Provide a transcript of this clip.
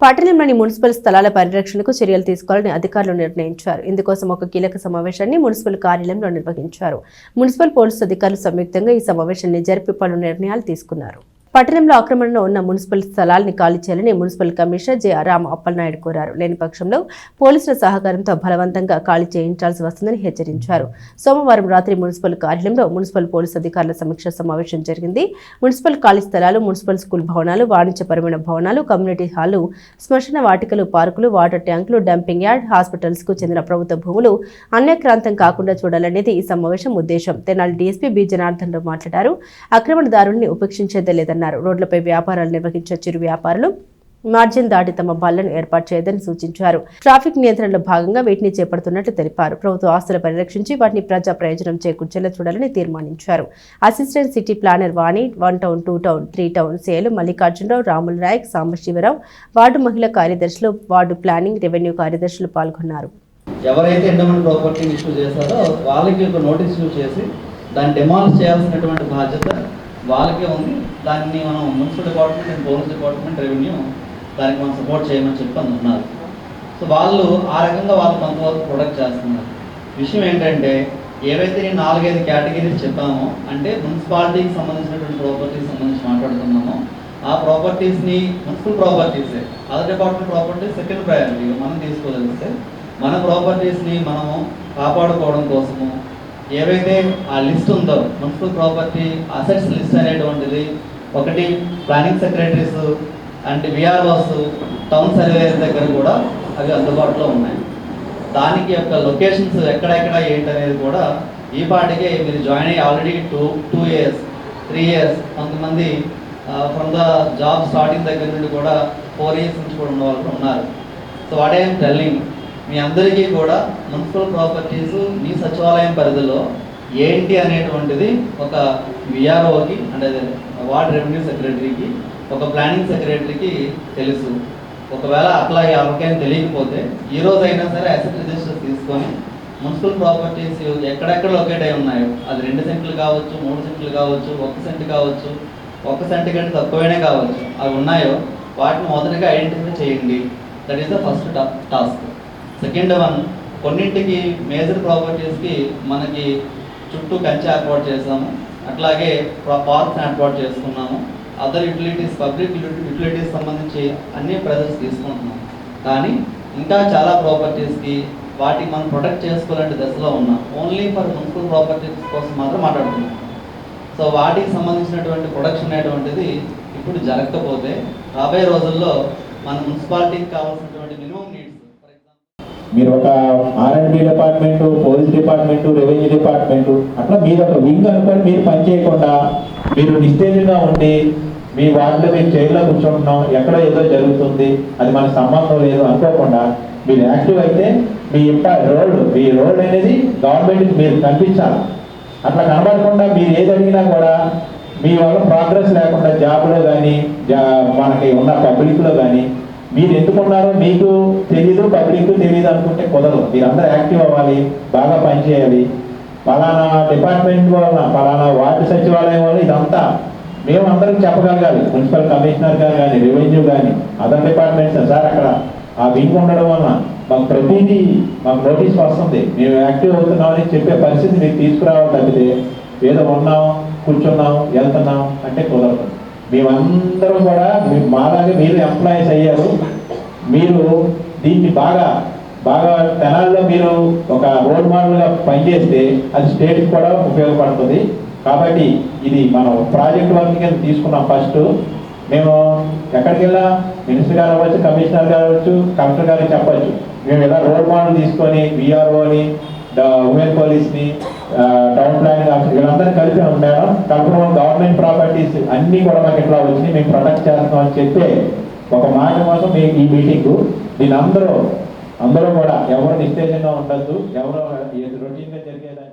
పట్టణంలోని మున్సిపల్ స్థలాల పరిరక్షణకు చర్యలు తీసుకోవాలని అధికారులు నిర్ణయించారు. ఇందుకోసం ఒక కీలక సమావేశాన్ని మున్సిపల్ కార్యాలయంలో నిర్వహించారు. మున్సిపల్ పోలీసు అధికారులు సంయుక్తంగా ఈ సమావేశాన్ని జరిపి పలు నిర్ణయాలు తీసుకున్నారు. పట్టణంలో ఆక్రమణలో ఉన్న మున్సిపల్ స్థలాల్ని ఖాళీ చేయాలని municipal commissioner J Rama Appalanaidu కోరారు. లేని పక్షంలో పోలీసుల సహకారంతో బలవంతంగా ఖాళీ చేయించాల్సి వస్తుందని హెచ్చరించారు. సోమవారం రాత్రి మున్సిపల్ కార్యాలయంలో మున్సిపల్ పోలీసు అధికారుల సమీక్ష సమావేశం జరిగింది. మున్సిపల్ ఖాళీ స్థలాలు, మున్సిపల్ స్కూల్ భవనాలు, వాణిజ్యపరమైన భవనాలు, కమ్యూనిటీ హాలు, శ్మశాన వాటికలు, పార్కులు, వాటర్ ట్యాంకులు, డంపింగ్ యార్డ్, హాస్పిటల్స్ కు చెందిన ప్రభుత్వ భూములు అన్యాక్రాంతం కాకుండా చూడాలనేది ఈ సమావేశం ఉద్దేశం. తెనాలి డీఎస్పీ బి జనార్దన్ రావు మాట్లాడారు. ఆక్రమణదారుల్ని ఉపేక్షించేదే లేదన్నారు. రోడ్లపై వ్యాపారాలు నిర్వహించే చిరు వ్యాపారులు మార్జిన్ దాటి తమ బళ్లను ఏర్పాటు చేయదని సూచించారు. ట్రాఫిక్ నియంత్రణలో భాగంగా వీటిని చేపడుతున్నట్లు తెలిపారు. ప్రభుత్వ ఆస్తుల పరిరక్షించి వాటిని ప్రజా ప్రయోజనం చేకూర్చేలా చూడాలని తీర్మానించారు. అసిస్టెంట్ సిటీ ప్లానర్ వాణి 1 టౌన్ 2 టౌన్ 3 టౌన్ సేలు మల్లికార్జునరావు, రాముల నాయక్, సాంబశివరావు, వార్డు మహిళా కార్యదర్శులు, వార్డు ప్లానింగ్, రెవెన్యూ కార్యదర్శులు పాల్గొన్నారు. ఎవరైతే ఎండోమెంట్ ప్రాపర్టీ ఇష్యూ చేశారో వాళ్ళకి ఒక నోటీస్ ఇష్యూ చేసి దాన్ని డిమాలిష్ చేయాల్సినటువంటి బాధ్యత వాళ్ళకే ఉంది. దాన్ని మనం municipal department and police department, revenue దానికి మనం సపోర్ట్ చేయమని చెప్పి అందుతున్నారు. సో వాళ్ళు ఆ రకంగా వాళ్ళు కొంతవరకు ప్రొడక్ట్ చేస్తున్నారు. విషయం ఏంటంటే ఏవైతే నేను 4-5 కేటగిరీస్ చెప్పామో, అంటే మున్సిపాలిటీకి సంబంధించినటువంటి ప్రాపర్టీస్ సంబంధించి మాట్లాడుతున్నామో ఆ ప్రాపర్టీస్ని మున్సిపల్ ప్రాపర్టీసే, other department properties second priority మనం తీసుకోగలిగితే మన ప్రాపర్టీస్ని మనము కాపాడుకోవడం కోసము ఏవైతే ఆ లిస్ట్ ఉందో మున్సిపల్ ప్రాపర్టీ అసెట్స్ లిస్ట్ అనేటువంటిది ఒకటి planning secretaries and VROs, town surveyor దగ్గర కూడా అవి అందుబాటులో ఉన్నాయి. దానికి యొక్క లొకేషన్స్ ఎక్కడెక్కడ ఏంటనేది కూడా ఈ పాటికే మీరు జాయిన్ అయ్యి ఆల్రెడీ 2 years 3 years కొంతమంది ఫ్రమ్ ద జాబ్ స్టార్టింగ్ దగ్గర నుండి కూడా 4 years నుంచి కూడా ఉన్న వాళ్ళు ఉన్నారు. సో వాట్ ఐఎమ్ టెల్లింగ్, మీ అందరికీ కూడా మున్సిపల్ ప్రాపర్టీస్ మీ సచివాలయం పరిధిలో ఏంటి అనేటువంటిది ఒక విఆర్ఓకి అంటే వార్డ్ రెవెన్యూ సెక్రటరీకి, ఒక ప్లానింగ్ సెక్రటరీకి తెలుసు. ఒకవేళ అట్లా ఎవరికైనా తెలియకపోతే ఈ రోజు అయినా సరే అసెట్ రిజిస్టర్ తీసుకొని మున్సిపల్ ప్రాపర్టీస్ ఎక్కడెక్కడ లొకేట్ అయి ఉన్నాయో, అది 2 సెంట్లు కావచ్చు, 3 సెంట్లు కావచ్చు, 1 సెంట్ కావచ్చు, 1 సెంట్ కంటే తక్కువైనా కావచ్చు, అవి ఉన్నాయో వాటిని మొదటిగా ఐడెంటిఫై చేయండి. That is the first task. Second one, కొన్నింటికి మేజర్ ప్రాపర్టీస్కి మనకి చుట్టూ కంచె ఏర్పాటు చేసాము, అట్లాగే పార్క్స్ ఏర్పాటు చేసుకున్నాము. అదర్ యూటిలిటీస్, పబ్లిక్ యూటిలిటీస్ సంబంధించి అన్ని ప్రెజర్స్ తీసుకుంటున్నాం. కానీ ఇంకా చాలా ప్రాపర్టీస్కి వాటికి మనం ప్రొటెక్ట్ చేసుకోవాలంటే దశలో ఉన్నాం. ఓన్లీ ఫర్ మున్సిపల్ ప్రాపర్టీస్ కోసం మాత్రం మాట్లాడుతున్నాం. సో వాటికి సంబంధించినటువంటి ప్రొడక్షన్ అనేటువంటిది ఇప్పుడు జరగకపోతే రాబోయే రోజుల్లో మన మున్సిపాలిటీకి కావాల్సినటువంటి మినిమం నీడ్స్, మీరు ఒక R&B department, police department, revenue department అట్లా మీరు ఒక వింగ్ అనుకొని మీరు పనిచేయకుండా మీరు నిస్తేజంగా ఉండి మీ వార్డులో మీరు చైర్లో కూర్చుంటున్నాం, ఎక్కడో ఏదో జరుగుతుంది, అది మనకు సంబంధం లేదు అనుకోకుండా మీరు యాక్టివ్ అయితే మీ రోడ్ అనేది గవర్నమెంట్కి మీరు కనిపించాలి. అట్లా కనబడకుండా మీరు ఏది అడిగినా కూడా మీ వల్ల ప్రోగ్రెస్ లేకుండా జాబ్లో కానీ మనకి ఉన్న పబ్లిక్లో కానీ మీరు ఎందుకున్నారో మీకు తెలీదు, పబ్లిక్ తెలియదు అనుకుంటే కుదరదు. మీరందరూ యాక్టివ్ అవ్వాలి, బాగా పనిచేయాలి. పలానా డిపార్ట్మెంట్ వల్ల, పలానా వార్డు సచివాలయం వల్ల ఇదంతా మేము అందరికి చెప్పగలగాలి. మున్సిపల్ కమిషనర్ గారు కానీ, రెవెన్యూ కానీ, అదర్ డిపార్ట్మెంట్స్ సార్ అక్కడ ఆ వింగ్ ఉండడం వల్ల మాకు ప్రతిదీ మాకు నోటీస్ వస్తుంది, మేము యాక్టివ్ అవుతున్నామని చెప్పే పరిస్థితి మీరు తీసుకురావాలి. తప్పితే ఏదో ఉన్నాం, కూర్చున్నాం, వెళ్తున్నాం అంటే కుదరదు. మేమందరం కూడా మాలాగే మీరు ఎంప్లాయీస్ అయ్యారు. మీరు దీన్ని బాగా తెనాల్లో మీరు ఒక రోల్ మోడల్గా పనిచేస్తే అది స్టేట్కి కూడా ఉపయోగపడుతుంది. కాబట్టి ఇది మనం ప్రాజెక్ట్ వర్క్ కింద తీసుకున్నాం. ఫస్ట్ మేము ఎక్కడికి వెళ్ళా మినిస్టర్ గారు అవ్వచ్చు, కమిషనర్ గారు అవ్వచ్చు, కలెక్టర్ గారికి చెప్పచ్చు, మేము ఇలా రోల్ మోడల్ తీసుకొని విఆర్ఓని, ఉమెన్ పోలీస్ని, టౌన్ ప్లానింగ్ ఆఫీస్ వీళ్ళందరినీ కలిపి మేడం కల్పన గవర్నమెంట్ ప్రాపర్టీస్ అన్నీ కూడా మాకు ఇట్లా వచ్చి మేము ప్రొటెక్ట్ చేస్తాం అని చెప్పే ఒక మాట కోసం ఈ మీటింగు. దీని అందరూ కూడా ఎవరు నిస్తేజంగా ఉండద్దు, ఎవరు రొటీన్గా జరిగేదాన్ని